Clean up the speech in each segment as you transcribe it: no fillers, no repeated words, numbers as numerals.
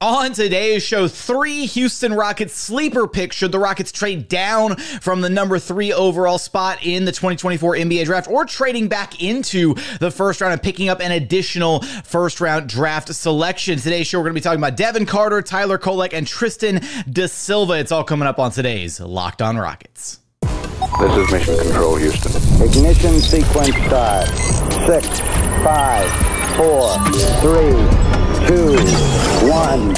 On today's show, 3 Houston Rockets sleeper picks should the Rockets trade down from the number 3 overall spot in the 2024 NBA draft, or trading back into the first round and picking up an additional first round draft selection. Today's show, we're going to be talking about Devin Carter, Tyler Kolek, and Tristan da Silva. It's all coming up on today's Locked On Rockets. This is Mission Control, Houston. Ignition sequence start. 6, 5, 4, 3, 2, 1.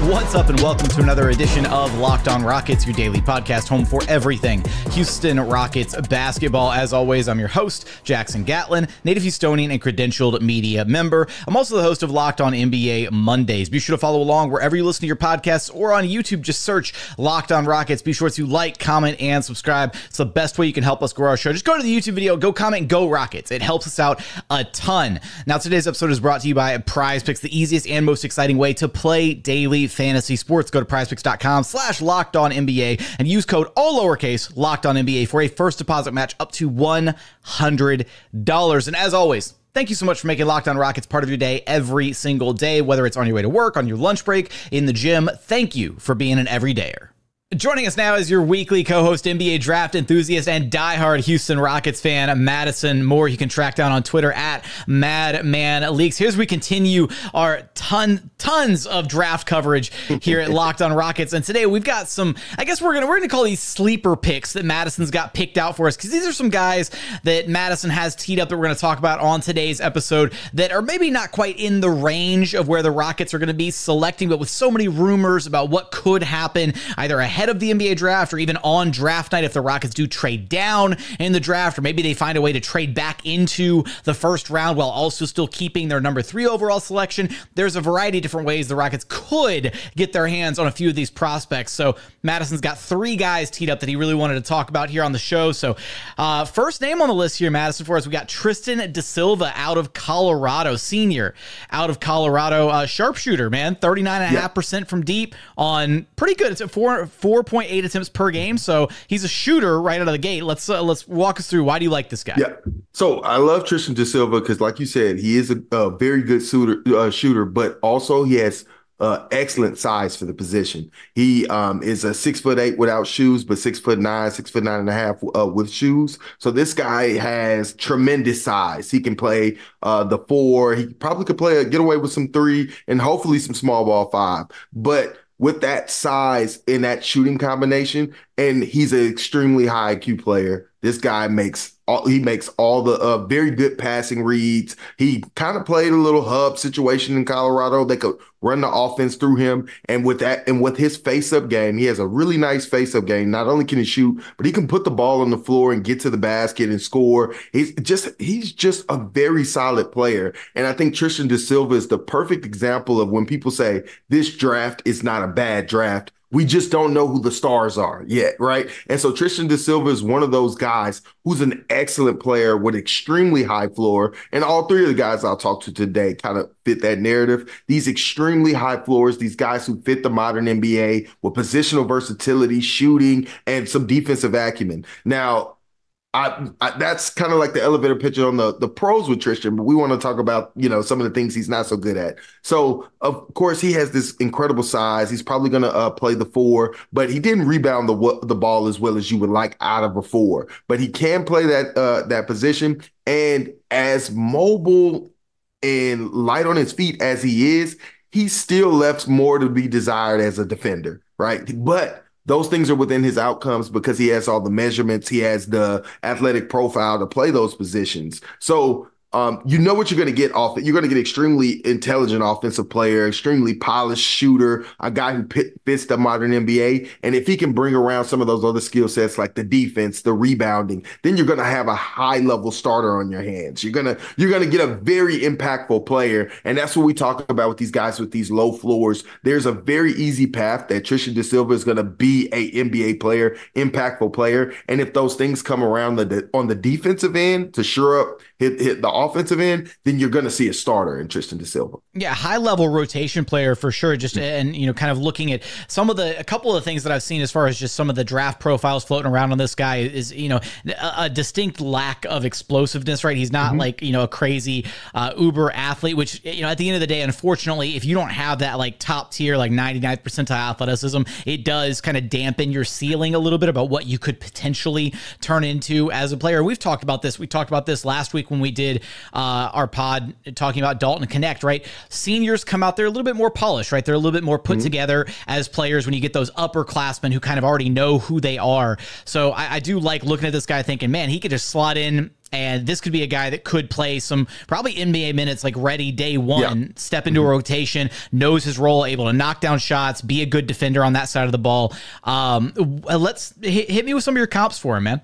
What's up, and welcome to another edition of Locked On Rockets, your daily podcast home for everything Houston Rockets basketball. As always, I'm your host, Jackson Gatlin, native Houstonian and credentialed media member. I'm also the host of Locked On NBA Mondays. Be sure to follow along wherever you listen to your podcasts, or on YouTube, just search Locked On Rockets. Be sure to like, comment, and subscribe. It's the best way you can help us grow our show. Just go to the YouTube video, go comment, go Rockets. It helps us out a ton. Now, today's episode is brought to you by Prize Picks, the easiest and most exciting way to play daily fantasy sports. Go to prizepicks.com/LockedOnNBA and use code all lowercase LockedOnNBA for a first deposit match up to $100. And as always, thank you so much for making Locked On Rockets part of your day every single day, whether it's on your way to work, on your lunch break, in the gym. Thank you for being an everydayer. Joining us now is your weekly co-host, NBA draft enthusiast, and diehard Houston Rockets fan, Madison Moore. You can track down on Twitter at MadmanLeaks. Here's where we continue our tons of draft coverage here at Locked On Rockets. And today we've got some, I guess we're gonna call these sleeper picks that Madison's got picked out for us, because these are some guys that Madison has teed up that we're going to talk about on today's episode that are maybe not quite in the range of where the Rockets are going to be selecting, but with so many rumors about what could happen either ahead of the NBA draft or even on draft night if the Rockets do trade down in the draft, or maybe they find a way to trade back into the first round while also still keeping their number 3 overall selection. There's a variety of different ways the Rockets could get their hands on a few of these prospects. So Madison's got 3 guys teed up that he really wanted to talk about here on the show. So first name on the list here, Madison, for us, we got Tristan da Silva out of Colorado, senior out of Colorado, sharpshooter, man, 39.5% from deep on pretty good. It's at 4.8 attempts per game, so he's a shooter right out of the gate. Let's walk us through, why do you like this guy? Yeah, so I love Tristan da Silva because, like you said, he is a very good shooter, but also he has excellent size for the position. He is a 6'8" without shoes, but 6'9", 6'9.5" with shoes. So this guy has tremendous size. He can play the 4. He probably could get away with some 3 and hopefully some small ball 5. But with that size in that shooting combination, and he's an extremely high IQ player. This guy makes all the very good passing reads. He kind of played a little hub situation in Colorado. They could run the offense through him. And with that, and with his face-up game, he has a really nice face-up game. Not only can he shoot, but he can put the ball on the floor and get to the basket and score. He's just a very solid player. And I think Tristan da Silva is the perfect example of when people say this draft is not a bad draft. We just don't know who the stars are yet, right? And so Tristan da Silva is one of those guys who's an excellent player with extremely high floor. And all 3 of the guys I'll talk to today kind of fit that narrative. These extremely high floors, these guys who fit the modern NBA with positional versatility, shooting, and some defensive acumen. Now, that's kind of like the elevator pitch on the pros with Tristan, but we want to talk about, some of the things he's not so good at. So, of course, he has this incredible size. He's probably going to play the 4, but he didn't rebound the ball as well as you would like out of a 4. But he can play that position, and as mobile and light on his feet as he is, he still left more to be desired as a defender, right? But those things are within his outcomes because he has all the measurements. He has the athletic profile to play those positions. So you know what you're going to get off it. You're going to get extremely intelligent offensive player, extremely polished shooter, a guy who fits the modern NBA. And if he can bring around some of those other skill sets like the defense, the rebounding, then you're going to have a high level starter on your hands. You're going to get a very impactful player. And that's what we talk about with these guys with these low floors. There's a very easy path that Tristan da Silva is going to be a NBA player, impactful player. And if those things come around on the defensive end to shore up hit the offensive end, then you're going to see a starter in Tristan da Silva. Yeah, high level rotation player for sure. Just and kind of looking at a couple of the things that I've seen as far as just some of the draft profiles floating around on this guy is a distinct lack of explosiveness. Right, he's not like a crazy uber athlete. Which at the end of the day, unfortunately, if you don't have that like top tier like 99th percentile athleticism, it does kind of dampen your ceiling a little bit about what you could potentially turn into as a player. We've talked about this. We talked about this last week when we did our pod talking about Dalton Connect. Right. Seniors come out there a little bit more polished, right? They're a little bit more put together as players when you get those upperclassmen who kind of already know who they are. So I do like looking at this guy thinking, man, he could just slot in, and this could be a guy that could play some probably NBA minutes, like ready day one, step into a rotation, knows his role, able to knock down shots, be a good defender on that side of the ball. Let's hit me with some of your comps for him, man.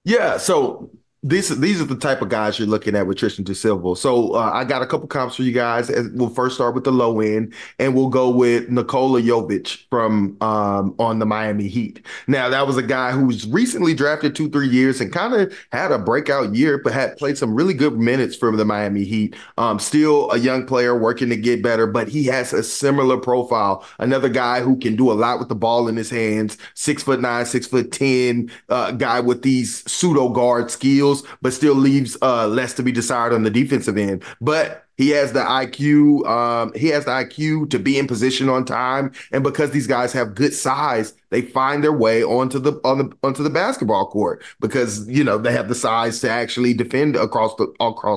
Yeah, so these are the type of guys you're looking at with Tristan da Silva. So I got a couple comps for you guys. We'll first start with the low end, and we'll go with Nikola Jovic from on the Miami Heat. Now, that was a guy who was recently drafted 2-3 years and kind of had a breakout year, but had played some really good minutes for the Miami Heat. Still a young player working to get better, but he has a similar profile. Another guy who can do a lot with the ball in his hands, 6'9", 6'10", guy with these pseudo guard skills, but still leaves less to be desired on the defensive end. But he has the IQ. He has the IQ to be in position on time, and because these guys have good size, they find their way onto the basketball court because they have the size to actually defend across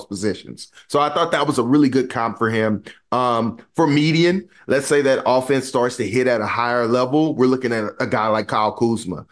positions. So I thought that was a really good comp for him. For median, let's say that offense starts to hit at a higher level. We're looking at a guy like Kyle Kuzma,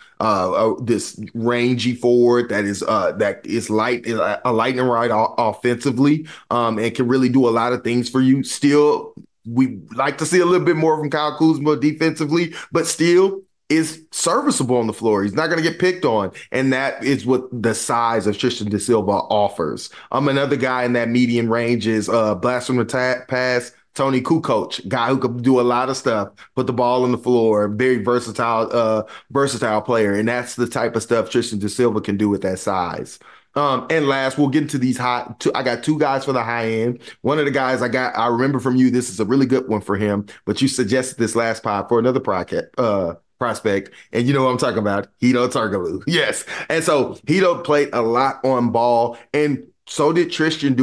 this rangy forward that is a lightning rod offensively, and can really do a lot of things for you. Still, we like to see a little bit more from Kyle Kuzma defensively, but still is serviceable on the floor. He's not going to get picked on. And that is what the size of Tristan da Silva offers. Another guy in that median range is blast from the pass, Tony Kukoc, guy who could do a lot of stuff, put the ball on the floor, very versatile player. And that's the type of stuff Tristan da Silva can do with that size. And last, we'll get into these I got two guys for the high end. One of the guys I remember from you, this is a really good one for him, but you suggested this last pod for another prospect, and you know what I'm talking about, Hedo Turkoglu. Yes. And so Hedo played a lot on ball, and so did Tristan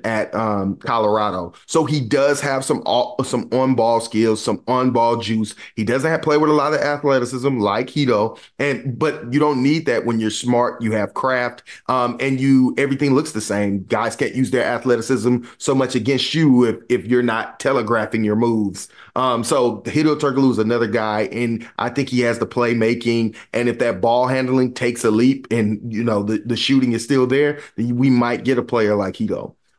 at Colorado. So he does have some on-ball skills, some on-ball juice. He doesn't have play with a lot of athleticism like Hedo, but you don't need that when you're smart. You have craft, and everything looks the same. Guys can't use their athleticism so much against you if you're not telegraphing your moves. So Hedo Turkoglu is another guy, and I think he has the playmaking. And if that ball handling takes a leap, and the shooting is still there, then we might get a player like Hedo.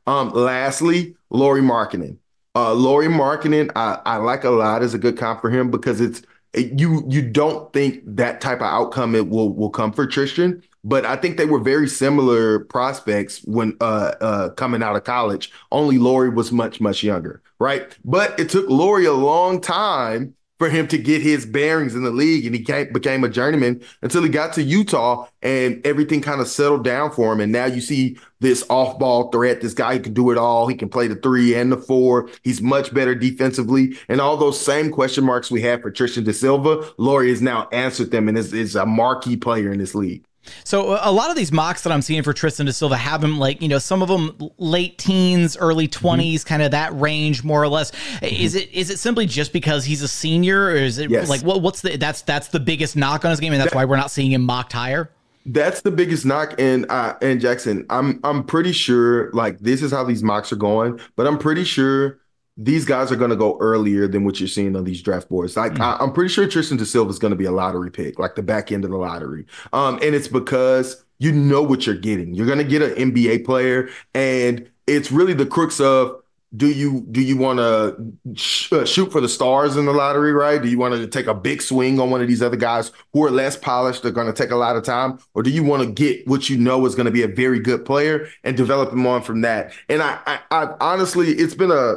Lastly, Lauri Markkanen. Lauri Markkanen, I like a lot as a good comp for him because you don't think that type of outcome will come for Tristan. But I think they were very similar prospects when coming out of college. Only Lauri was much, much younger, right? But it took Lauri a long time for him to get his bearings in the league, and he became a journeyman until he got to Utah, and everything kind of settled down for him. And now you see this off-ball threat, this guy who can do it all. He can play the 3 and the 4. He's much better defensively. And all those same question marks we had for Tristan da Silva, Lauri has now answered them and is a marquee player in this league. So a lot of these mocks that I'm seeing for Tristan da Silva have him some of them late teens, early 20s, kind of that range more or less. Is it simply just because he's a senior, or is it what's that's the biggest knock on his game, and that's why we're not seeing him mocked higher? That's the biggest knock. And Jackson, I'm pretty sure this is how these mocks are going, but I'm pretty sure these guys are going to go earlier than what you're seeing on these draft boards. I'm pretty sure Tristan da Silva is going to be a lottery pick, like the back end of the lottery. And it's because you know what you're getting. You're going to get an NBA player, and it's really the crux of, do you want to shoot for the stars in the lottery, right? Do you want to take a big swing on one of these other guys who are less polished, they're going to take a lot of time? Or do you want to get what you know is going to be a very good player and develop them on from that? And I honestly, it's been a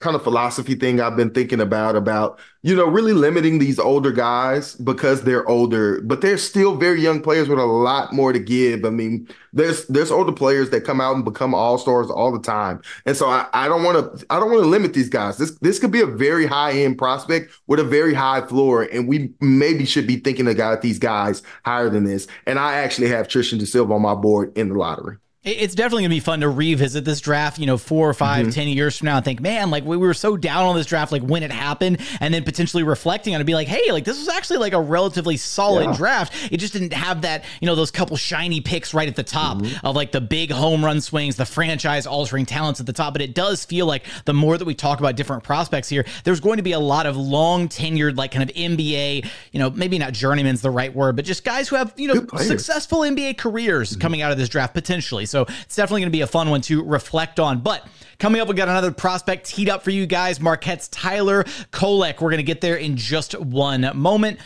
kind of philosophy thing I've been thinking about, really limiting these older guys because they're older, but they're still very young players with a lot more to give. I mean, there's older players that come out and become all-stars all the time. And so I don't want to limit these guys. This could be a very high-end prospect with a very high floor, and we maybe should be thinking about these guys higher than this. And I actually have Tristan da Silva on my board in the lottery. It's definitely going to be fun to revisit this draft, 4 or 5, 10 years from now and think, man, like we were so down on this draft, like when it happened, and then potentially reflecting on it, be like, hey, like this was actually like a relatively solid draft. It just didn't have that, those couple shiny picks right at the top of like the big home run swings, the franchise altering talents at the top. But it does feel like the more that we talk about different prospects here, there's going to be a lot of long tenured, like kind of NBA, maybe not journeyman's the right word, but just guys who have, successful NBA careers coming out of this draft potentially. So it's definitely going to be a fun one to reflect on. But coming up, we got another prospect teed up for you guys. Marquette's Tyler Kolek. We're going to get there in just one moment.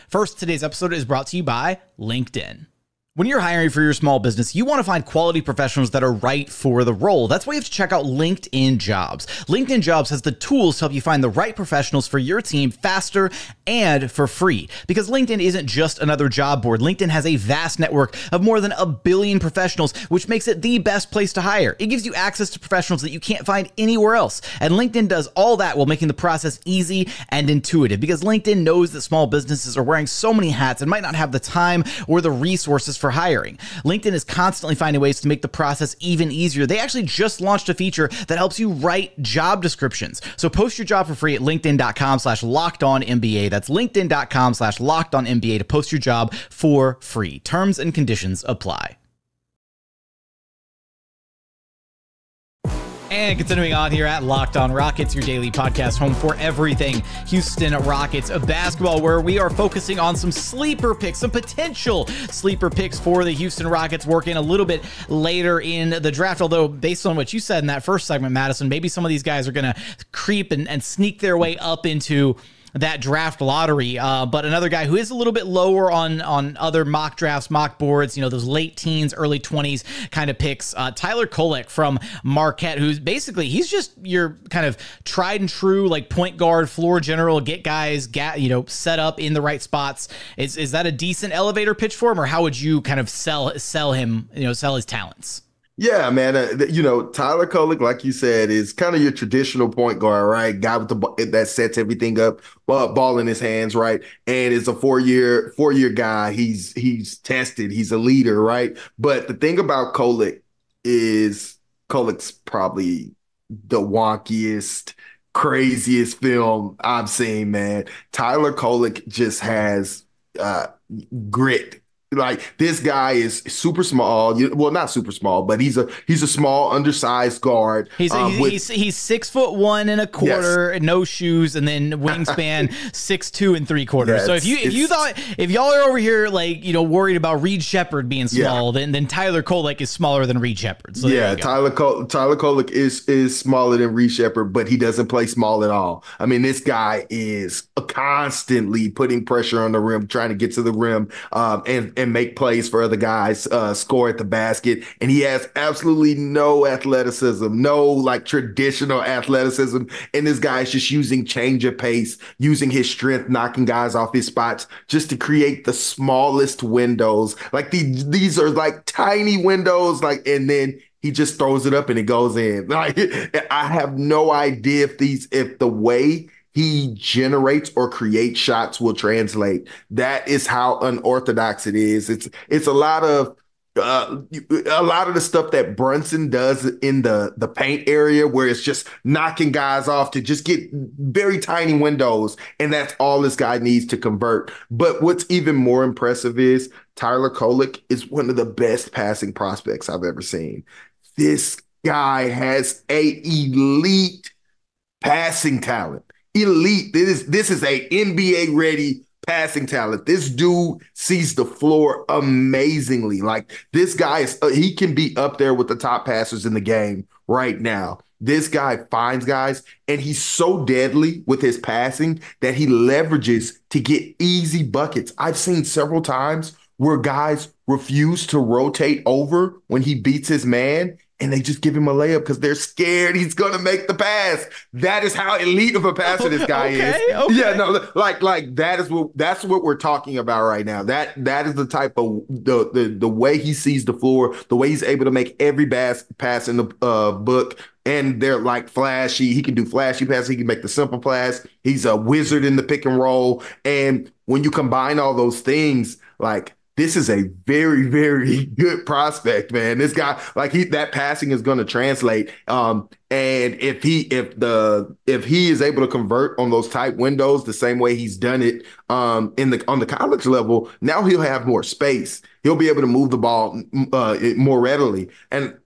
First, today's episode is brought to you by LinkedIn. When you're hiring for your small business, you want to find quality professionals that are right for the role. That's why you have to check out LinkedIn Jobs. LinkedIn Jobs has the tools to help you find the right professionals for your team faster and for free. Because LinkedIn isn't just another job board. LinkedIn has a vast network of more than 1 billion professionals, which makes it the best place to hire. It gives you access to professionals that you can't find anywhere else. And LinkedIn does all that while making the process easy and intuitive. Because LinkedIn knows that small businesses are wearing so many hats and might not have the time or the resources for hiring. LinkedIn is constantly finding ways to make the process even easier. They actually just launched a feature that helps you write job descriptions. So post your job for free at linkedin.com/lockedonnba. That's linkedin.com/lockedonnba to post your job for free. Terms and conditions apply. And continuing on here at Locked On Rockets, your daily podcast home for everything Houston Rockets basketball, where we are focusing on some sleeper picks, some potential sleeper picks for the Houston Rockets, working a little bit later in the draft. Although, based on what you said in that first segment, Madison, maybe some of these guys are going to creep and sneak their way up into that draft lottery. But another guy who is a little bit lower on other mock drafts, mock boards, those late teens, early 20s kind of picks, Tyler Kolek from Marquette, who's basically, he's just your kind of tried and true, like point guard, floor general, get guys, set up in the right spots. Is that a decent elevator pitch for him, or how would you kind of sell him, sell his talents? Yeah, man. Tyler Kolek, like you said, is kind of your traditional point guard, right? Guy with the ball that sets everything up, ball in his hands, right? And is a four-year guy. He's tested. He's a leader, right? But the thing about Kolek is Kolek's probably the wonkiest, craziest film I've seen, man. Tyler Kolek just has grit. Like, this guy is super small. Well, not super small, but he's a small, undersized guard. He's 6'1" and a quarter, yes, no shoes, and then wingspan 6'2" and 3/4. Yeah, so if y'all are over here like worried about Reed Sheppard being small, then Tyler Kolek is smaller than Reed Sheppard. So yeah, Tyler Kolek is smaller than Reed Sheppard, but he doesn't play small at all. I mean, this guy is constantly putting pressure on the rim, trying to get to the rim, and make plays for other guys, score at the basket. And he has absolutely no athleticism, no like traditional athleticism. And this guy is just using change of pace, using his strength, knocking guys off his spots just to create the smallest windows. Like these are like tiny windows, and then he just throws it up and it goes in. Like, I have no idea if the way he generates or creates shots will translate. That is how unorthodox it is. It's a lot of the stuff that Brunson does in the paint area, where it's just knocking guys off to just get very tiny windows, and that's all this guy needs to convert. But what's even more impressive is Tyler Kolek is one of the best passing prospects I've ever seen. This guy has a elite passing talent. Elite. This is a NBA ready passing talent. This dude sees the floor amazingly. Like, this guy he can be up there with the top passers in the game right now. This guy finds guys, and he's so deadly with his passing that he leverages to get easy buckets. I've seen several times where guys refuse to rotate over when he beats his man, and they just give him a layup because they're scared he's going to make the pass. That is how elite of a passer this guy is. Okay. Yeah, no, like that's what we're talking about right now. That is the type of the way he sees the floor, the way he's able to make every pass in the book. And they're like flashy. He can do flashy passes. He can make the simple pass. He's a wizard in the pick and roll. And when you combine all those things, like, this is a very, very good prospect, man. This guy, like, that passing is going to translate. And if he is able to convert on those tight windows the same way he's done it on the college level, now he'll have more space. He'll be able to move the ball more readily. And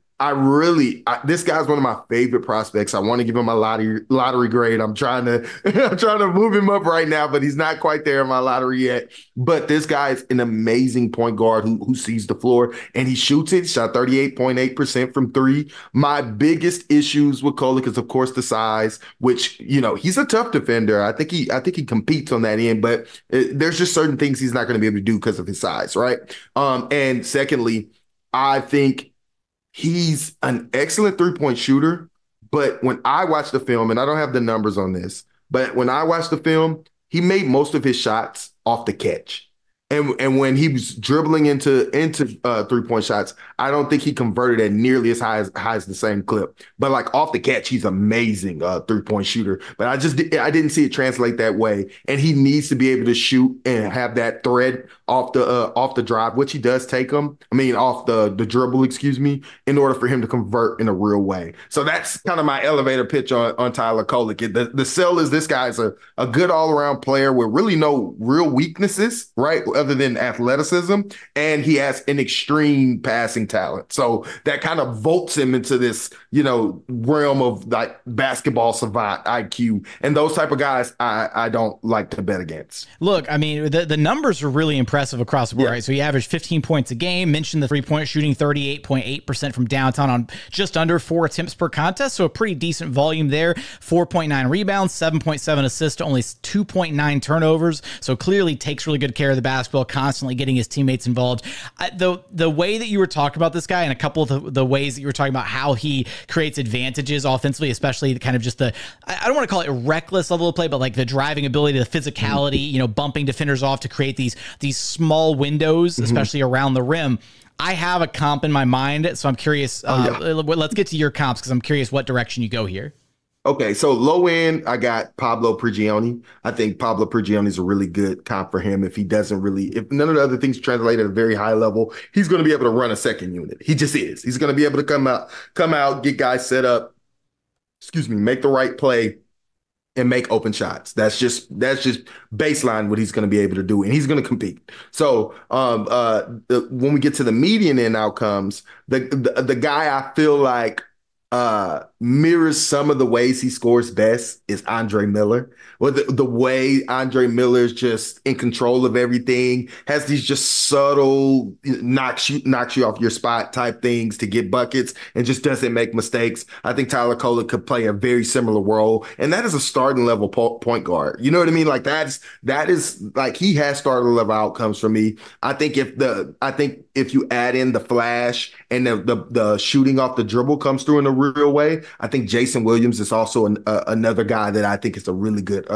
this guy's one of my favorite prospects. I want to give him a lottery grade. I'm trying to move him up right now, but he's not quite there in my lottery yet. But this guy is an amazing point guard who sees the floor, and he shoots it. Shot 38.8% from three. My biggest issues with Kolek is, of course, the size, which, he's a tough defender. I think he competes on that end, but there's just certain things he's not going to be able to do because of his size, right? And secondly, I think he's an excellent three-point shooter, but when I watch the film, and I don't have the numbers on this, but when I watch the film, he made most of his shots off the catch. And when he was dribbling into three-point shots, I don't think he converted at nearly as high as the same clip. But like off the catch, he's amazing three-point shooter. But I didn't see it translate that way. And he needs to be able to shoot and have that thread off the drive, which he does take him. I mean, off the dribble, excuse me, in order for him to convert in a real way. So that's kind of my elevator pitch on Tyler Kolek. The sell is this guy's a good all-around player with really no real weaknesses, right? Other than athleticism, and he has an extreme passing talent. So that kind of vaults him into this, realm of like basketball savant IQ. And those type of guys I don't like to bet against. Look, I mean, the numbers are really impressive across the board, right? So he averaged 15 points a game, mentioned the three-point shooting, 38.8% from downtown on just under 4 attempts per contest. So a pretty decent volume there. 4.9 rebounds, 7.7 assists, only 2.9 turnovers. So clearly takes really good care of the basketball, constantly getting his teammates involved. The way that you were talking about this guy and a couple of the ways that you were talking about how he creates advantages offensively, especially kind of just I don't want to call it reckless level of play, but like the driving ability, the physicality, bumping defenders off to create these small windows, especially around the rim. I have a comp in my mind, so I'm curious. Let's get to your comps because I'm curious what direction you go here. Okay, so low end, I got Pablo Prigioni. I think Pablo Prigioni is a really good comp for him. If none of the other things translate at a very high level, he's going to be able to run a second unit. He just is. He's going to be able to come out, get guys set up, make the right play, and make open shots. That's just baseline what he's going to be able to do, and he's going to compete. So when we get to the median end outcomes, the guy I feel like mirrors some of the ways he scores best is Andre Miller. Well, the way Andre Miller is just in control of everything, has these just subtle knocks you off your spot type things to get buckets and just doesn't make mistakes. I think Tyler Kolek could play a very similar role, and that is a starting level point guard. You know what I mean? Like that is like he has starting level outcomes for me. I think if you add in the flash and the shooting off the dribble comes through in a real way, I think Jason Williams is also another guy that I think is a really good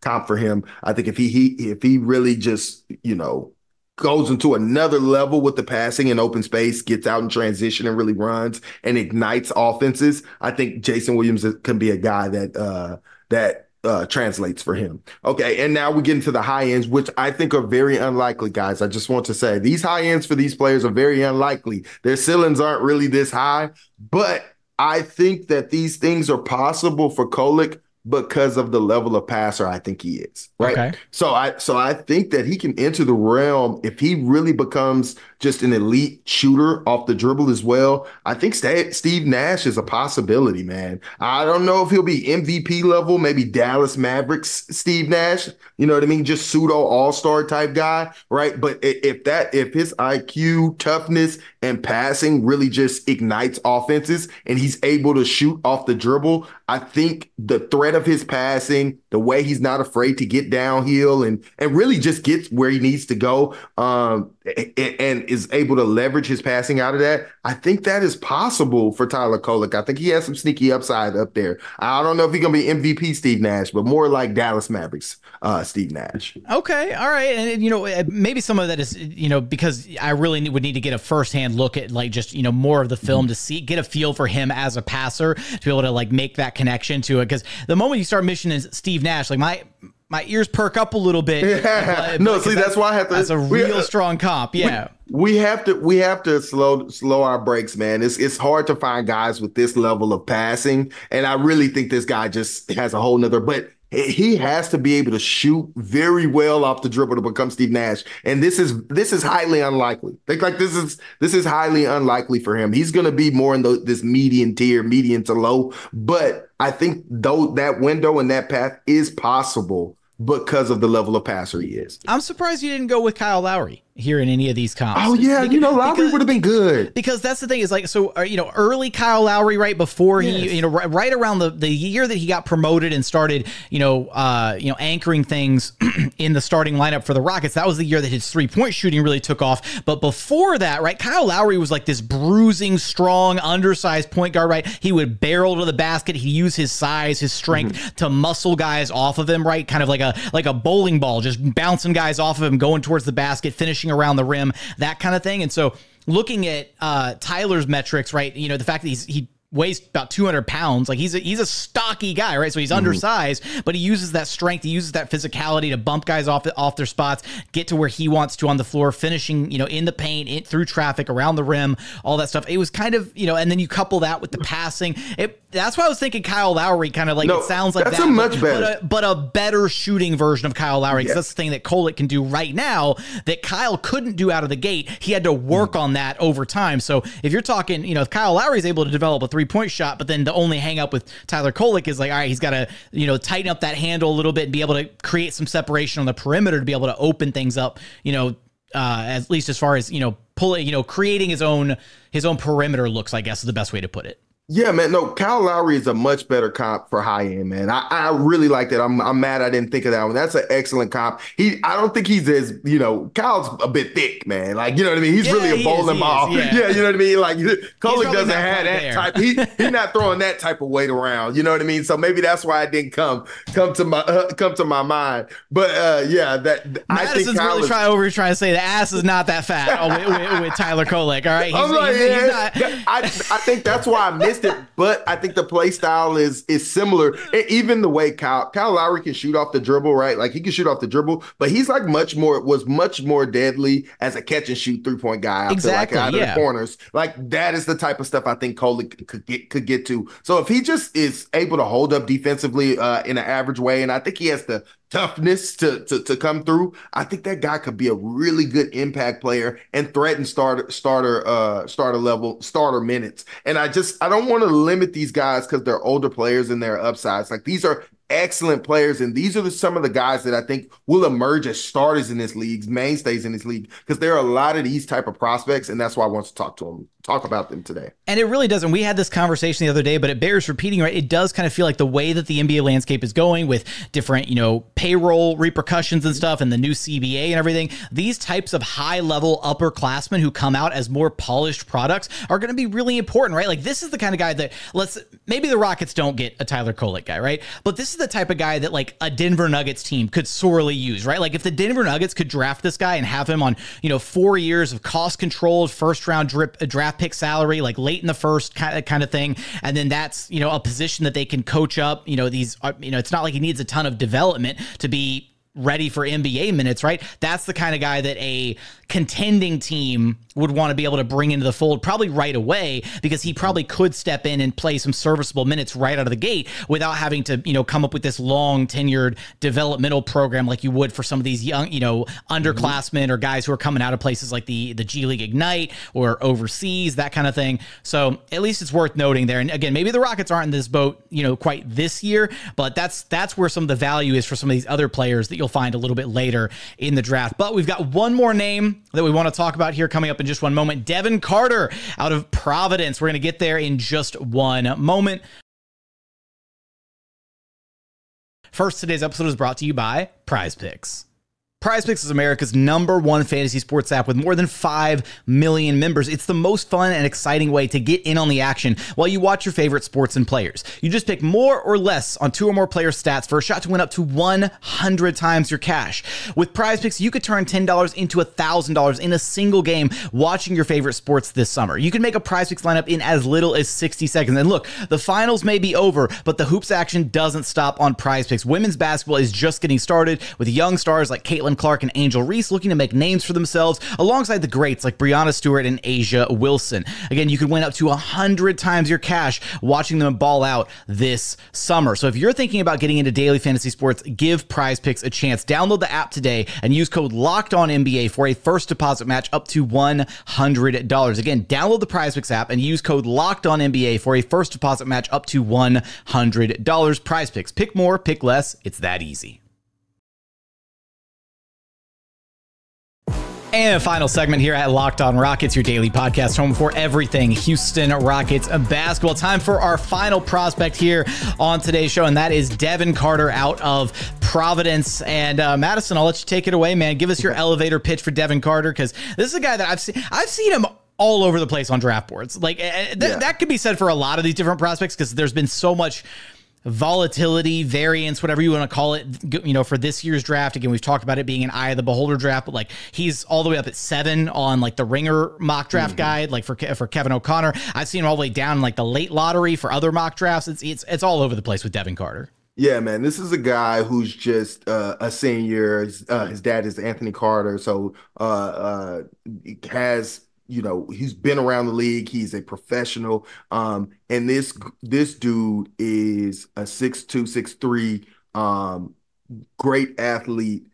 comp for him. I think if he really just goes into another level with the passing in open space, gets out in transition and really runs and ignites offenses, I think Jason Williams can be a guy that translates for him. Okay, and now we get into the high ends, which I think are very unlikely, guys. I just want to say these high ends for these players are very unlikely. Their ceilings aren't really this high, but I think that these things are possible for Kolek because of the level of passer I think he is, right? Okay. So I think that he can enter the realm if he really becomes just an elite shooter off the dribble as well. I think Steve Nash is a possibility, man. I don't know if he'll be MVP level, maybe Dallas Mavericks Steve Nash, you know what I mean? Just pseudo all-star type guy, right? But if his IQ, toughness, and passing really just ignites offenses and he's able to shoot off the dribble, I think the threat of his passing the way he's not afraid to get downhill and really just gets where he needs to go, and is able to leverage his passing out of that, I think that is possible for Tyler Kolek. I think he has some sneaky upside up there. I don't know if he's going to be MVP Steve Nash, but more like Dallas Mavericks Steve Nash. Okay, all right. And, maybe some of that is, because I really would need to get a firsthand look at, like, just, more of the film to get a feel for him as a passer, to be able to, like, make that connection to it. Because the moment you start mentioning Steve Nash, like, my ears perk up a little bit. That's why I have to. That's a real strong comp. Yeah. We have to slow our brakes, man. It's hard to find guys with this level of passing. And I really think this guy just has a whole nother, but he has to be able to shoot very well off the dribble to become Steve Nash. And this is highly unlikely. This is highly unlikely for him. He's going to be more in this median tier, median to low. But I think though that window and that path is possible because of the level of passer he is. I'm surprised you didn't go with Kyle Lowry here in any of these comps. Oh yeah, Lowry would have been good. Because that's the thing is, like, so early Kyle Lowry, right before he, right around the year that he got promoted and started, anchoring things in the starting lineup for the Rockets. That was the year that his 3-point shooting really took off. But before that, right, Kyle Lowry was like this bruising, strong, undersized point guard, right? He would barrel to the basket. He used his size, his strength to muscle guys off of him, right? Kind of like a bowling ball, just bouncing guys off of him, going towards the basket, finishing around the rim, that kind of thing. And so looking at Tyler's metrics, right, the fact that he weighs about 200 pounds, like he's a stocky guy, right? So he's undersized, but he uses that strength, he uses that physicality to bump guys off their spots, get to where he wants to on the floor, finishing, in the paint, through traffic, around the rim, all that stuff. It was kind of, and then you couple that with the passing. That's why I was thinking Kyle Lowry, kind of like, it sounds like that's that, a much better, but a better shooting version of Kyle Lowry, because that's the thing that Kolek can do right now that Kyle couldn't do out of the gate. He had to work on that over time. So if you're talking, if Kyle Lowry is able to develop a 3-point shot, but then the only hang up with Tyler Kolek is like, all right, he's got to, tighten up that handle a little bit and be able to create some separation on the perimeter to be able to open things up, at least as far as, creating his own perimeter looks, I guess is the best way to put it. Yeah, man. No, Kyle Lowry is a much better comp for high end, man. I really like that. I'm mad I didn't think of that one. That's an excellent comp. I don't think he's as, Kyle's a bit thick, man. Like, you know what I mean? He's really a bowling ball. Yeah, you know what I me? Like, Kolek doesn't have that type. He's not throwing that type of weight around. You know what I mean? So maybe that's why it didn't come to my mind. But that Madison's really trying to say the ass is not that fat with Tyler Kolek. All right, he's not. I think that's why I missed it, but I think the play style is similar. And even the way Kyle Lowry can shoot off the dribble, right? Like he can shoot off the dribble, but he's like much more deadly as a catch and shoot 3-point guy. Exactly, out of the corners. Like that is the type of stuff I think Kolek could get to. So if he just is able to hold up defensively in an average way, and I think he has the toughness to come through, I think that guy could be a really good impact player and threaten starter minutes. And I don't want to limit these guys because they're older players and their upsides. Like these are excellent players, and these are some of the guys that I think will emerge as starters in this league, mainstays in this league, because there are a lot of these type of prospects, and that's why I want to talk about them today. And it really doesn't. We had this conversation the other day, but it bears repeating, right? It does kind of feel like the way that the NBA landscape is going with different, payroll repercussions and stuff and the new CBA and everything, these types of high-level upperclassmen who come out as more polished products are going to be really important, right? Like this is the kind of guy that maybe the Rockets don't get a Tyler Kolek guy, right? But this is the type of guy that like a Denver Nuggets team could sorely use, right? Like if the Denver Nuggets could draft this guy and have him on, 4 years of cost-controlled first-round draft pick salary, like late in the first kind of thing, and then that's, a position that they can coach up, it's not like he needs a ton of development to be ready for NBA minutes, right? That's the kind of guy that a contending team would want to be able to bring into the fold probably right away, because he probably could step in and play some serviceable minutes right out of the gate without having to, come up with this long tenured developmental program like you would for some of these young, underclassmen or guys who are coming out of places like the G League Ignite or overseas, that kind of thing. So at least it's worth noting there. And again, maybe the Rockets aren't in this boat, quite this year, but that's where some of the value is for some of these other players that you'll find a little bit later in the draft. But we've got one more name that we want to talk about here coming up in just one moment. Devin Carter out of Providence. We're going to get there in just one moment. First, today's episode is brought to you by Prize Picks. Prize Picks is America's #1 fantasy sports app with more than 5 million members. It's the most fun and exciting way to get in on the action while you watch your favorite sports and players. You just pick more or less on 2 or more player stats for a shot to win up to 100 times your cash. With Prize Picks, you could turn $10 into $1,000 in a single game watching your favorite sports this summer. You can make a Prize Picks lineup in as little as 60 seconds. And look, the finals may be over, but the hoops action doesn't stop on Prize Picks. Women's basketball is just getting started with young stars like Caitlin Clark and Angel Reese looking to make names for themselves alongside the greats like Breanna Stewart and Asia Wilson. Again, you could win up to 100 times your cash watching them ball out this summer. So if you're thinking about getting into daily fantasy sports, give Prize Picks a chance. Download the app today and use code LOCKEDONNBA for a first deposit match up to $100. Again, download the Prize Picks app and use code LOCKEDONNBA for a first deposit match up to $100. Prize Picks. Pick more, pick less. It's that easy. And final segment here at Locked On Rockets, your daily podcast home for everything Houston Rockets basketball. Time for our final prospect here on today's show, and that is Devin Carter out of Providence. And Madison, I'll let you take it away, man. Give us your elevator pitch for Devin Carter, because this is a guy that I've seen him all over the place on draft boards. Like that could be said for a lot of these different prospects, because there's been so much volatility, variance, whatever you want to call it, you know, for this year's draft. Again, we've talked about it being an eye of the beholder draft, but like he's all the way up at 7 on like the Ringer mock draft guide, like for Kevin O'Connor. I've seen him all the way down in like the late lottery for other mock drafts. It's all over the place with Devin Carter. Yeah, man, this is a guy who's just a senior. His dad is Anthony Carter, so has, you know, he's been around the league. He's a professional. And this dude is a 6'2", 6'3", great athlete,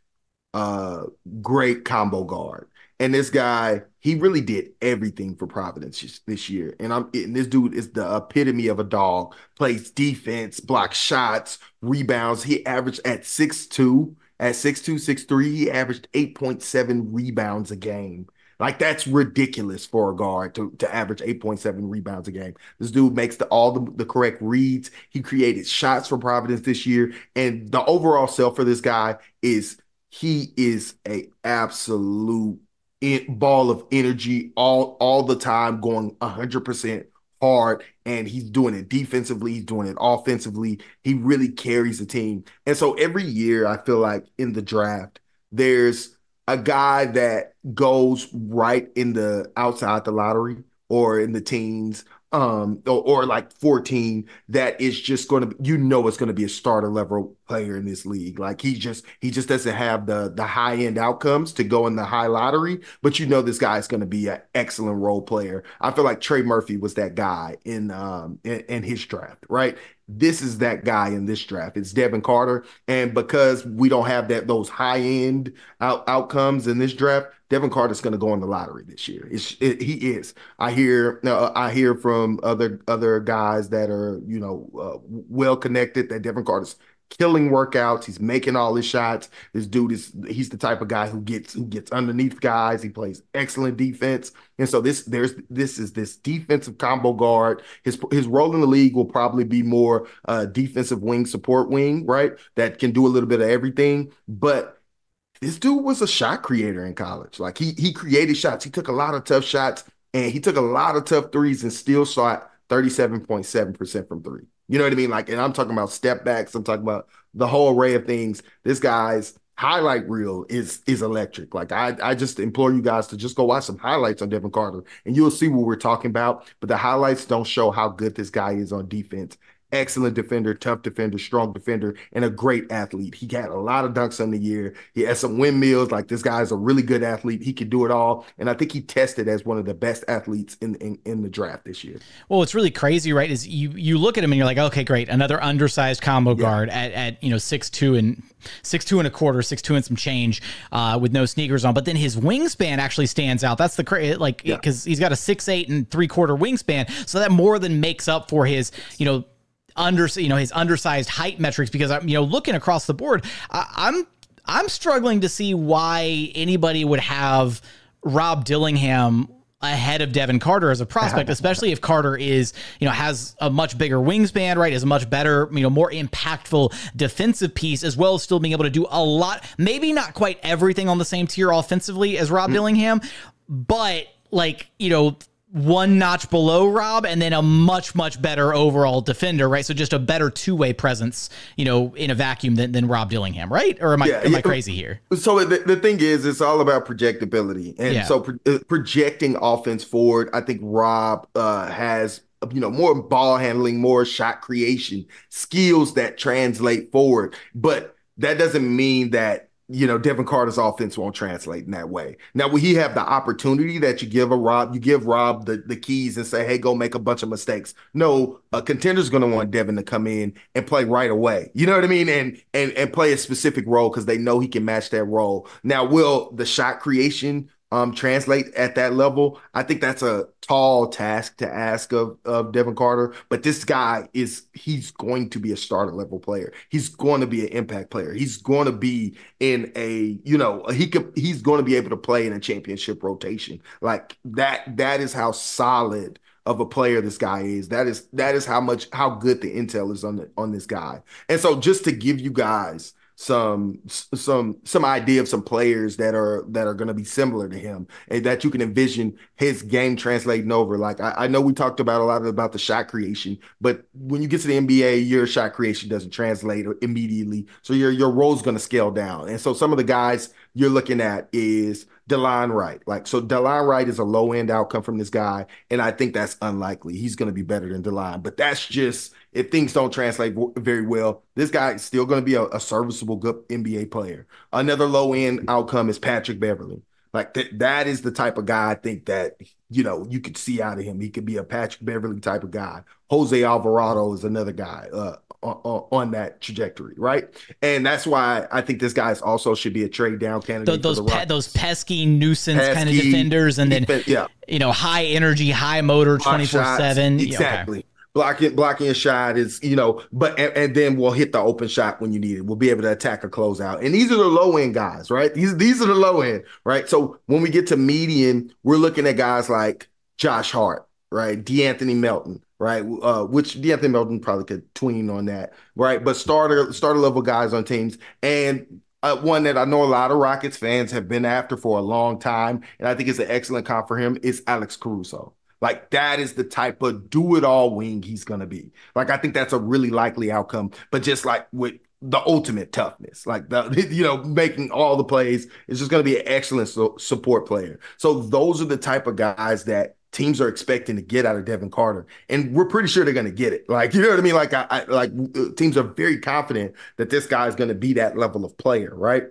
great combo guard. And this guy, he really did everything for Providence this year. And this dude is the epitome of a dog. Plays defense, blocks shots, rebounds. He averaged at 6'2", 6'3", he averaged 8.7 rebounds a game. Like, that's ridiculous for a guard to average 8.7 rebounds a game. This dude makes all the correct reads. He created shots for Providence this year. And the overall sell for this guy is he is a absolute ball of energy all the time, going 100% hard. And he's doing it defensively. He's doing it offensively. He really carries the team. And so every year, I feel like in the draft, there's a guy that goes right in the outside the lottery or in the teens, or like 14, that is just going to, you know, it's going to be a starter level player in this league. Like he just doesn't have the high end outcomes to go in the high lottery, but you know this guy is going to be an excellent role player. I feel like Trey Murphy was that guy in his draft, right? This is that guy in this draft. It's Devin Carter. And because we don't have those high-end outcomes in this draft, Devin Carter's going to go in the lottery this year. He is. I hear from other guys that are, you know, well connected, that Devin Carter's killing workouts. He's making all his shots. This dude he's the type of guy who gets underneath guys. He plays excellent defense. And so this is this defensive combo guard. His role in the league will probably be more defensive wing, support wing, right? That can do a little bit of everything. But this dude was a shot creator in college. Like he created shots. He took a lot of tough shots, and he took a lot of tough threes and still shot 37.7% from three. You know what I mean? Like, and I'm talking about step backs. I'm talking about the whole array of things. This guy's highlight reel is electric. Like, I just implore you guys to just go watch some highlights on Devin Carter, and you'll see what we're talking about. But the highlights don't show how good this guy is on defense. Excellent defender, tough defender, strong defender, and a great athlete. He had a lot of dunks on the year. He had some windmills. Like, this guy is a really good athlete. He can do it all. And I think he tested as one of the best athletes in the draft this year. Well, what's really crazy, right, is you look at him and you're like, okay, great. Another undersized combo guard at 6'2" and 6'2" and a quarter, 6'2" and some change, with no sneakers on. But then his wingspan actually stands out. That's the crazy, like, because he's got a 6'8" and 3/4 wingspan. So that more than makes up for his, his undersized height metrics, because I'm, looking across the board, I'm struggling to see why anybody would have Rob Dillingham ahead of Devin Carter as a prospect, especially if Carter is, has a much bigger wingspan, right? Is a much better, more impactful defensive piece, as well as still being able to do a lot, maybe not quite everything on the same tier offensively as Rob Dillingham, but one notch below Rob, and then a much, much better overall defender, right? So just a better two-way presence, in a vacuum than Rob Dillingham, right? Or am I crazy here? So the thing is, it's all about projectability. And so projecting offense forward, I think Rob has, more ball handling, more shot creation skills that translate forward. But that doesn't mean that Devin Carter's offense won't translate in that way. Now, will he have the opportunity that you give Rob the keys and say, hey, go make a bunch of mistakes? No, a contender's going to want Devin to come in and play right away. You know what I mean? And play a specific role because they know he can match that role. Now, will the shot creation translate at that level? I think that's a tall task to ask of Devin Carter, but this guy he's going to be a starter level player. He's going to be an impact player. He's going to be in he's going to be able to play in a championship rotation. Like that is how solid of a player this guy is. That is how good the intel is on this guy. And so just to give you guys some idea of some players that are going to be similar to him and that you can envision his game translating over. Like I know we talked about a lot about the shot creation, but when you get to the NBA, your shot creation doesn't translate immediately. So your role's going to scale down. And so some of the guys you're looking at is Dillon Wright. So Dillon Wright is a low end outcome from this guy. And I think that's unlikely. He's going to be better than Dillon, but that's just, if things don't translate very well, this guy is still going to be a serviceable, good NBA player. Another low-end outcome is Patrick Beverley. That is the type of guy I think that, you could see out of him. He could be a Patrick Beverley type of guy. Jose Alvarado is another guy on that trajectory, right? And that's why I think this guy also should be a trade down candidate. Those pesky nuisance kind of defenders, and then, high energy, high motor, 24/7. Exactly. Okay. Blocking a shot is, and then we'll hit the open shot when you need it. We'll be able to attack a closeout. And these are the low end guys, right? These are the low end, right? So when we get to median, we're looking at guys like Josh Hart, right? DeAnthony Melton, right? Which DeAnthony Melton probably could tween on that, right? But starter level guys on teams. And one that I know a lot of Rockets fans have been after for a long time, and I think it's an excellent comp for him, is Alex Caruso. That is the type of do-it-all wing he's going to be. I think that's a really likely outcome, but just with the ultimate toughness, making all the plays, is just going to be an excellent support player. So those are the type of guys that teams are expecting to get out of Devin Carter, and we're pretty sure they're going to get it. You know what I mean? Teams are very confident that this guy is going to be that level of player, right?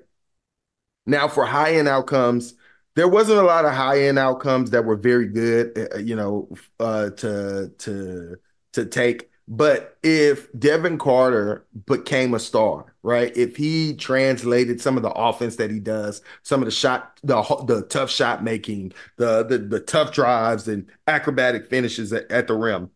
Now, for high-end outcomes, there wasn't a lot of high-end outcomes that were very good, to take. But if Devin Carter became a star, right? If he translated some of the offense that he does, some of the tough shot making, the tough drives and acrobatic finishes at the rim,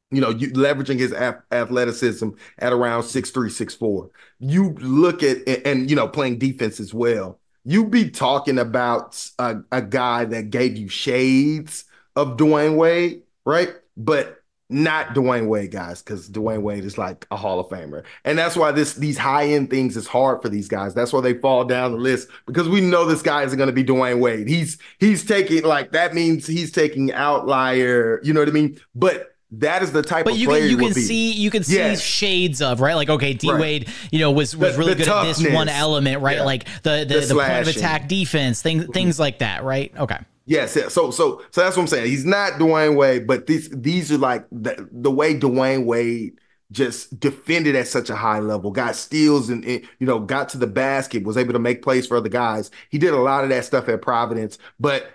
you leveraging his athleticism at around 6'3", 6'4", you look at and playing defense as well. You'd be talking about a guy that gave you shades of Dwayne Wade, right? But not Dwayne Wade, guys, because Dwayne Wade is like a Hall of Famer. And that's why these high-end things is hard for these guys. That's why they fall down the list, because we know this guy isn't going to be Dwayne Wade. He's taking, that means he's taking outlier, you know what I mean? But that is the type of player you can see shades of, right? Okay, D Wade, was really good at this one element, right? The point of attack defense, things like that, right? Okay. Yes. So that's what I'm saying. He's not Dwayne Wade, but these are the way Dwayne Wade just defended at such a high level, got steals and got to the basket, was able to make plays for other guys. He did a lot of that stuff at Providence, but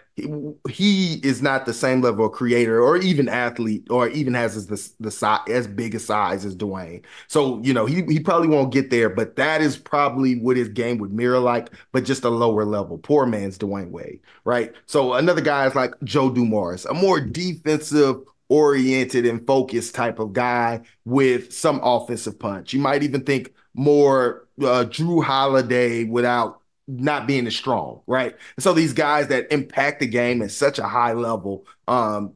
he is not the same level of creator or even athlete, or even has the size, as big a size as Dwayne. So, he probably won't get there, but that is probably what his game would mirror but just a lower level. Poor man's Dwayne Wade, right? So another guy is like Joe Dumars, a more defensive oriented and focused type of guy with some offensive punch. You might even think more Drew Holiday without not being as strong, right? And so these guys that impact the game at such a high level,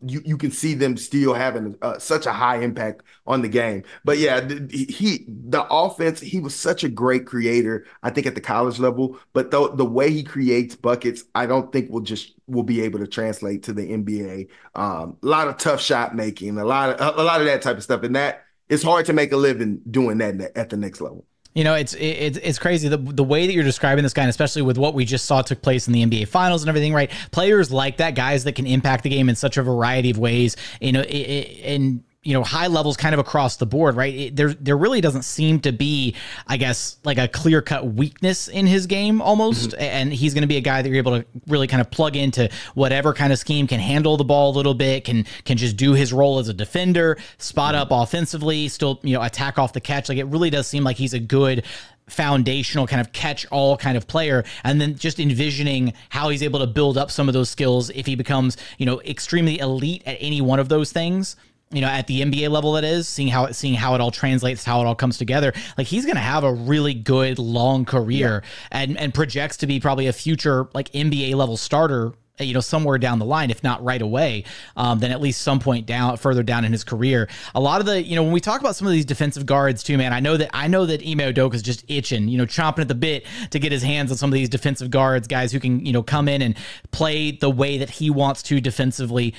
you can see them still having such a high impact on the game. But yeah, the offense, he was such a great creator, I think, at the college level. But the way he creates buckets, I don't think will be able to translate to the NBA. A lot of tough shot making, a lot of that type of stuff, and that it's hard to make a living doing that at the next level. You know, it's crazy the way that you're describing this guy, and especially with what we just saw took place in the NBA Finals and everything, right? Players like that, guys that can impact the game in such a variety of ways, you know, and you know, high levels kind of across the board, right? There really doesn't seem to be, I guess, like a clear-cut weakness in his game almost, and he's going to be a guy that you're able to really kind of plug into whatever kind of scheme, can handle the ball a little bit, can just do his role as a defender, spot up offensively, still, you know, attack off the catch. Like, it really does seem like he's a good foundational kind of catch-all kind of player, and then just envisioning how he's able to build up some of those skills if he becomes, you know, extremely elite at any one of those things. You know, at the NBA level, that is, seeing how it all translates, how it all comes together. Like, he's going to have a really good long career, and projects to be probably a future like NBA level starter, you know, somewhere down the line, if not right away, then at least some point further down in his career. A lot of the, you know, when we talk about some of these defensive guards too, man, I know that Ime Udoka is just itching, you know, chomping at the bit to get his hands on some of these defensive guards, guys who can, you know, come in and play the way that he wants to defensively.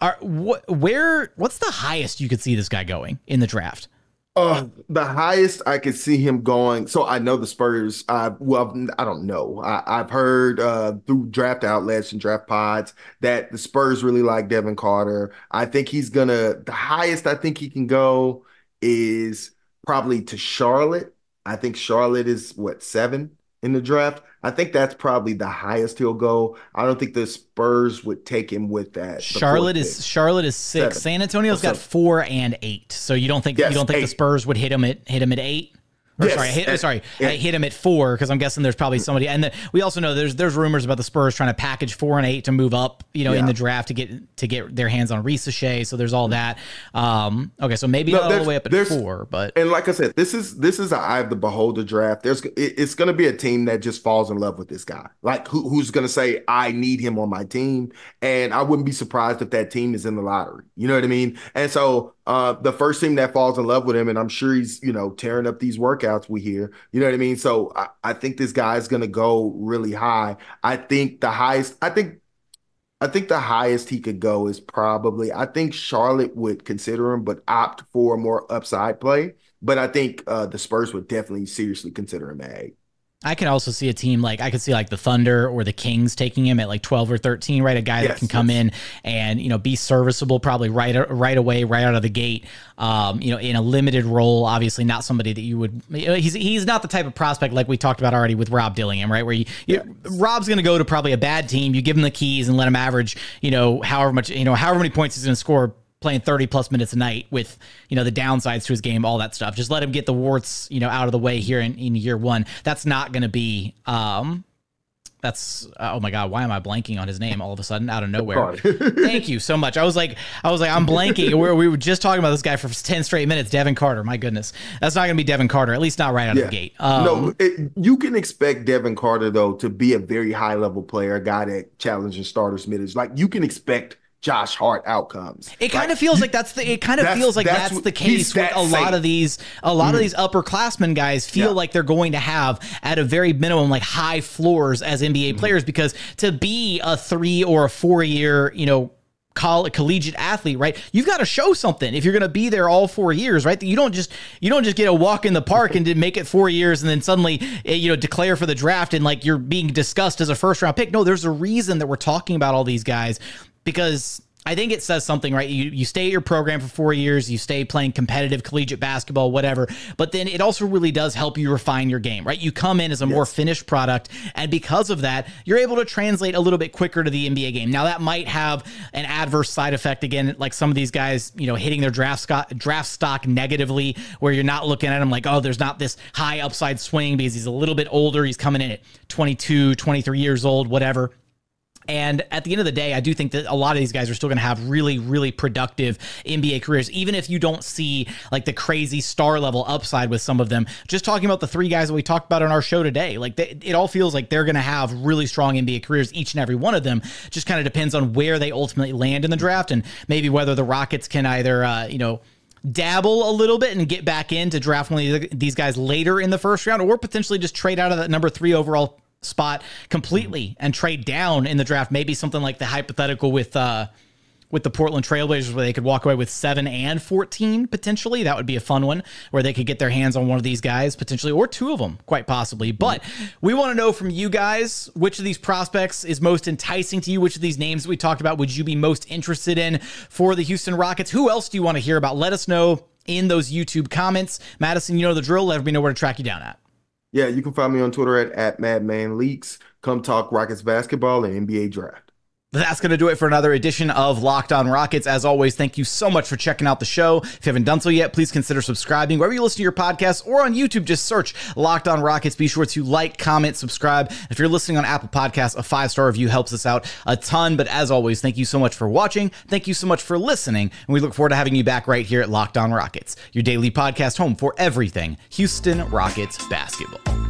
What's the highest you could see this guy going in the draft? The highest I could see him going. So I know the Spurs. I don't know. I've heard through draft outlets and draft pods that the Spurs really like Devin Carter. I think the highest I think he can go is probably to Charlotte. I think Charlotte is 7 in the draft. I think that's probably the highest he'll go. I don't think the Spurs would take him with that. Charlotte is 6. 7. San Antonio's got 4 and 8. So you don't think the Spurs would hit him at 8? Or yes, hit him at 4, because I'm guessing there's probably somebody. And we also know there's rumors about the Spurs trying to package 4 and 8 to move up, you know, in the draft to get their hands on Shai. So there's all that. Okay, so maybe not all the way up at 4, but and like I said, this is an eye of the beholder draft. It's going to be a team that just falls in love with this guy. Like who's going to say I need him on my team, and I wouldn't be surprised if that team is in the lottery. You know what I mean? And so the first team that falls in love with him, and I'm sure he's, you know, tearing up these workouts we hear, you know what I mean? So I think this guy is going to go really high. I think the highest he could go is probably, I think Charlotte would consider him, but opt for a more upside play. But I think the Spurs would definitely seriously consider him at 8. I can also see a team like the Thunder or the Kings taking him at like 12 or 13, right? A guy that can come in and, you know, be serviceable probably right away, right out of the gate. You know, in a limited role, obviously not somebody that you would, you know, he's not the type of prospect like we talked about already with Rob Dillingham, right? Where Rob's going to go to probably a bad team. You give him the keys and let him average, you know, however many points he's going to score, playing 30+ minutes a night with, you know, the downsides to his game, all that stuff. Just let him get the warts, you know, out of the way here in year 1. That's not going to be, oh my God, why am I blanking on his name all of a sudden out of nowhere? Thank you so much. I was like, I'm blanking. We were just talking about this guy for 10 straight minutes, Devin Carter. My goodness. That's not going to be Devin Carter, at least not right out of the gate. You can expect Devin Carter, though, to be a very high level player, a guy that challenges starters minutes. Like, you can expect Josh Hart outcomes. It kind of feels like that's the case with a lot of these upperclassmen guys feel like they're going to have at a very minimum like high floors as NBA players, because to be a 3 or a 4 year, you know, collegiate athlete, right? You've got to show something if you're going to be there all 4 years, right? You don't just get a walk in the park and make it 4 years and then suddenly, you know, declare for the draft and like you're being discussed as a first round pick. No, there's a reason that we're talking about all these guys, because I think it says something, right? You stay at your program for 4 years, you stay playing competitive collegiate basketball, whatever, but then it also really does help you refine your game, right? You come in as a more finished product, and because of that, you're able to translate a little bit quicker to the NBA game. Now, that might have an adverse side effect, again, like some of these guys, you know, hitting their draft stock negatively, where you're not looking at him like, oh, there's not this high upside swing because he's a little bit older, he's coming in at 22, 23 years old, whatever. And at the end of the day, I do think that a lot of these guys are still going to have really, really productive NBA careers, even if you don't see like the crazy star level upside with some of them. Just talking about the three guys that we talked about on our show today, like it all feels like they're going to have really strong NBA careers, each and every one of them. Just kind of depends on where they ultimately land in the draft, and maybe whether the Rockets can either, dabble a little bit and get back in to draft one of these guys later in the first round, or potentially just trade out of that number 3 overall spot completely and trade down in the draft. Maybe something like the hypothetical with the Portland Trailblazers, where they could walk away with 7 and 14 potentially. That would be a fun one, where they could get their hands on one of these guys potentially, or 2 of them quite possibly. But we want to know from you guys, which of these prospects is most enticing to you? Which of these names that we talked about would you be most interested in for the Houston Rockets? Who else do you want to hear about? Let us know in those YouTube comments. Madison, you know the drill. Let me know where to track you down at. Yeah, you can find me on Twitter at MadmanLeaks. Come talk Rockets basketball and NBA draft. That's going to do it for another edition of Locked On Rockets. As always, thank you so much for checking out the show. If you haven't done so yet, please consider subscribing wherever you listen to your podcasts, or on YouTube, just search Locked On Rockets. Be sure to like, comment, subscribe. If you're listening on Apple Podcasts, a 5-star review helps us out a ton. But as always, thank you so much for watching. Thank you so much for listening. And we look forward to having you back right here at Locked On Rockets, your daily podcast home for everything Houston Rockets basketball.